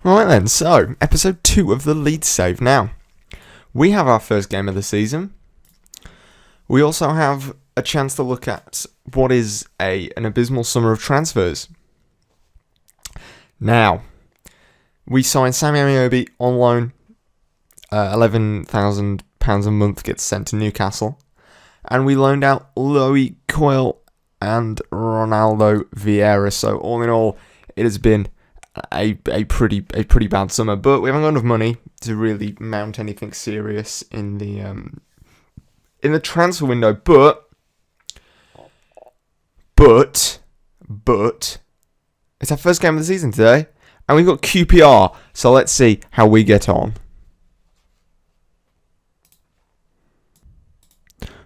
Right then, so episode 2 of the Leeds save. Now, we have our first game of the season. We also have a chance to look at what is an abysmal summer of transfers. Now, we signed Sammy Amiobi on loan. £11,000 a month gets sent to Newcastle. And we loaned out Louis Coyle and Ronaldo Vieira. So all in all, it has been a pretty bad summer, but we haven't got enough money to really mount anything serious in the transfer window. But it's our first game of the season today, and we've got QPR. So let's see how we get on.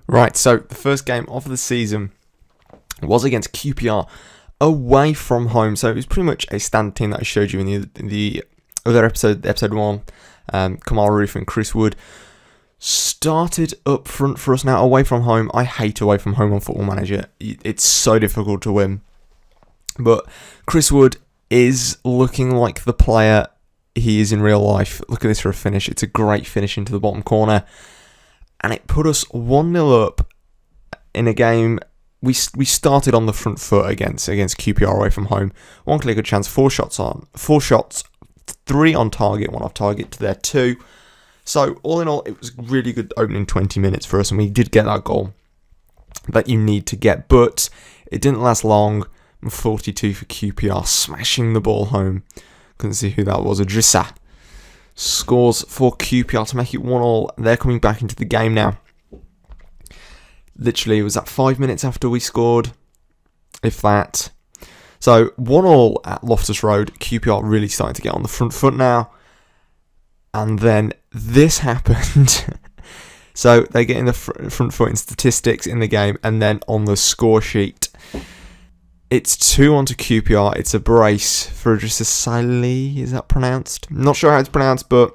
Right, so the first game of the season was against QPR away from home. So it was pretty much a standard team that I showed you in the other episode 1. Kamal Roof and Chris Wood started up front for us. Now, away from home, I hate away from home on Football Manager. It's so difficult to win. But Chris Wood is looking like the player he is in real life. Look at this for a finish. It's a great finish into the bottom corner. And it put us 1-0 up in a game. We started on the front foot against QPR away from home. One clear good chance, 4 shots, 3 on target, 1 off target to their 2. So all in all, it was really good opening 20 minutes for us, and we did get that goal that you need to get. But it didn't last long. 42 for QPR, smashing the ball home. Couldn't see who that was. Adrissa scores for QPR to make it 1-1. They're coming back into the game now. Literally, it was at 5 minutes after we scored, if that. So 1-1 at Loftus Road. QPR really starting to get on the front foot now. And then this happened. So they get in the front foot in statistics in the game, and then on the score sheet, it's 2-1 to QPR. It's a brace for Idrissa Salih. Is that pronounced? I'm not sure how it's pronounced, but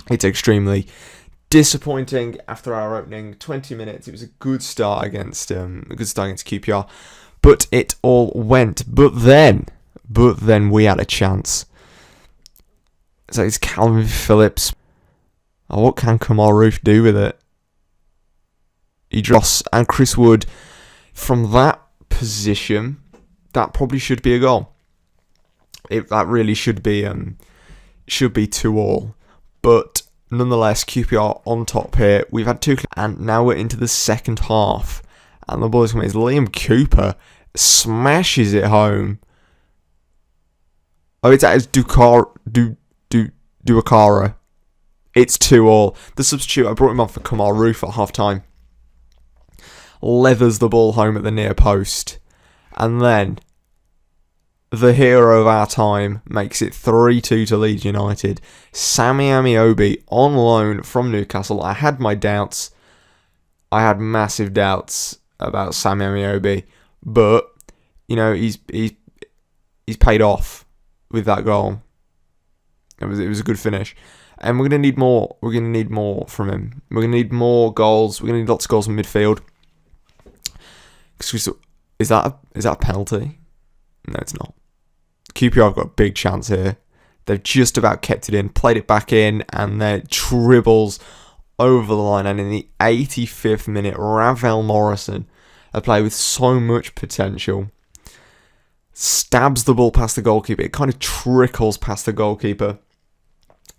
it's extremely disappointing after our opening 20 minutes. It was a good start against QPR, but it all went. But then we had a chance. So it's Calvin Phillips. Oh, what can Kamal Roof do with it? Idris and Chris Wood from that position, that probably should be a goal. That really should be 2-2. But nonetheless, QPR on top here. We've had 2, and now we're into the second half. And the ball is coming. It's Liam Cooper smashes it home. Oh, it's Duakara. It's 2-2. The substitute, I brought him on for Kamal Roof at half time. Leathers the ball home at the near post. And then the hero of our time makes it 3-2 to Leeds United. Sammy Amiobi on loan from Newcastle. I had my doubts. I had massive doubts about Sammy Amiobi, but you know he's paid off with that goal. It was a good finish, and we're gonna need more. We're gonna need more from him. We're gonna need more goals. We're gonna need lots of goals in midfield. Is that a penalty? No, it's not. QPR have got a big chance here. They've just about kept it in, played it back in, and then dribbles over the line. And in the 85th minute, Ravel Morrison, a player with so much potential, stabs the ball past the goalkeeper. It kind of trickles past the goalkeeper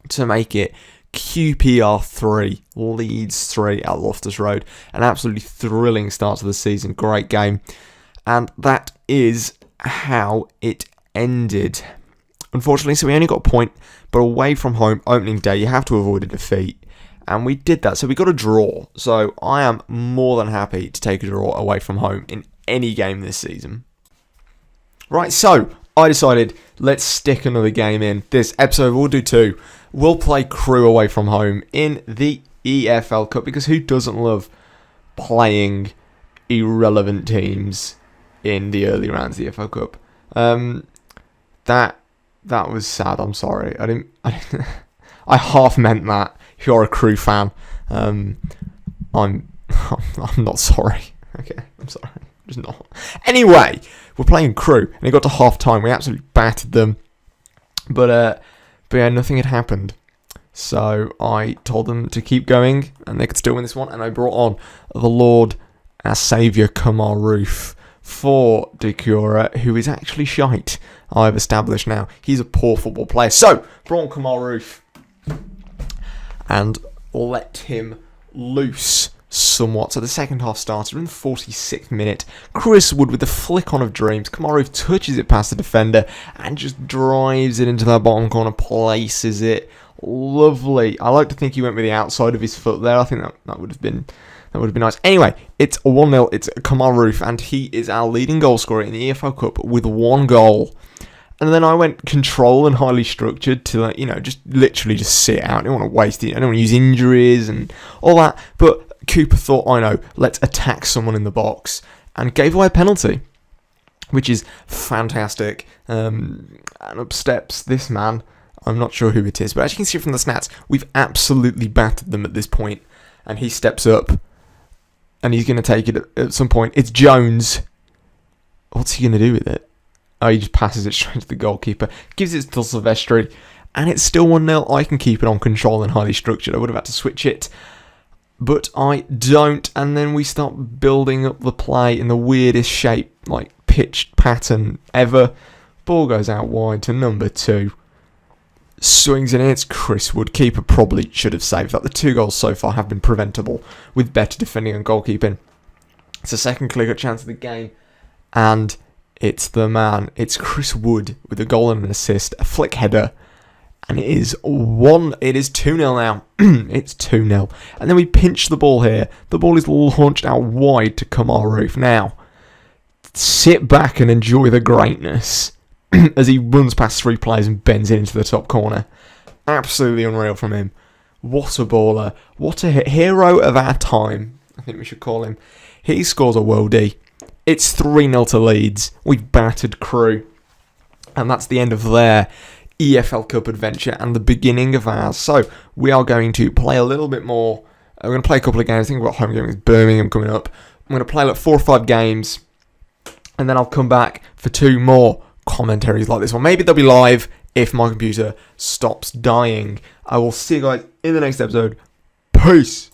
to make it QPR 3, Leeds 3 at Loftus Road. An absolutely thrilling start to the season. Great game. And that is how it ended. Unfortunately, so we only got a point, but away from home, opening day, you have to avoid a defeat. And we did that, so we got a draw. So I am more than happy to take a draw away from home in any game this season. Right, so I decided let's stick another game in. This episode, we'll do 2. We'll play Crewe away from home in the EFL Cup, because who doesn't love playing irrelevant teams in the early rounds of the EFL Cup? That was sad. I'm sorry. I didn't I half meant that. If you're a Crewe fan, I'm not sorry. Okay, I'm sorry. Just not. Anyway, we're playing Crewe, and it got to half time. We absolutely battered them. But But yeah, nothing had happened. So I told them to keep going, and they could still win this one, and I brought on the Lord, our saviour, Kamar Roof, for Decura, who is actually shite. I've established now. He's a poor football player. So, brought on Kamar Roof, and let him loose somewhat. So the second half started in the 46th minute. Chris Wood with the flick on of dreams. Kamar Roof touches it past the defender and just drives it into that bottom corner, places it. Lovely. I like to think he went with the outside of his foot there. I think that would have been nice. Anyway, it's 1-0. It's Kamar Roof, and he is our leading goal scorer in the EFL Cup with 1 goal. And then I went control and highly structured to, just literally just sit out. I don't want to waste it. I don't want to use injuries and all that. But Cooper thought, I know, let's attack someone in the box, and gave away a penalty, which is fantastic. And up steps this man. I'm not sure who it is, but as you can see from the stats, we've absolutely battered them at this point. And he steps up, and he's going to take it at some point. It's Jones. What's he going to do with it? Oh, he just passes it straight to the goalkeeper. Gives it to Silvestri, and it's still 1-0. I can keep it on control and highly structured. I would have had to switch it, but I don't. And then we start building up the play in the weirdest shape, like pitched pattern ever. Ball goes out wide to number 2. Swings it in. It's Chris Wood. Keeper probably should have saved that. The 2 goals so far have been preventable with better defending and goalkeeping. It's the second clear-cut chance of the game, and it's the man. It's Chris Wood with a goal and an assist, a flick header, and it is 2-0 now. It's 2-0. And then we pinch the ball here. The ball is launched out wide to Kamar Roof. Now, sit back and enjoy the greatness as he runs past 3 players and bends it into the top corner. Absolutely unreal from him. What a baller. What a hero of our time, I think we should call him. He scores a worldie. It's 3-0 to Leeds. We've battered Crewe. And that's the end of their EFL Cup adventure and the beginning of ours. So we are going to play a little bit more. We're going to play a couple of games. I think we've got home game against Birmingham coming up. I'm going to play like 4 or 5 games. And then I'll come back for 2 more commentaries like this one. Maybe they'll be live if my computer stops dying. I will see you guys in the next episode. Peace.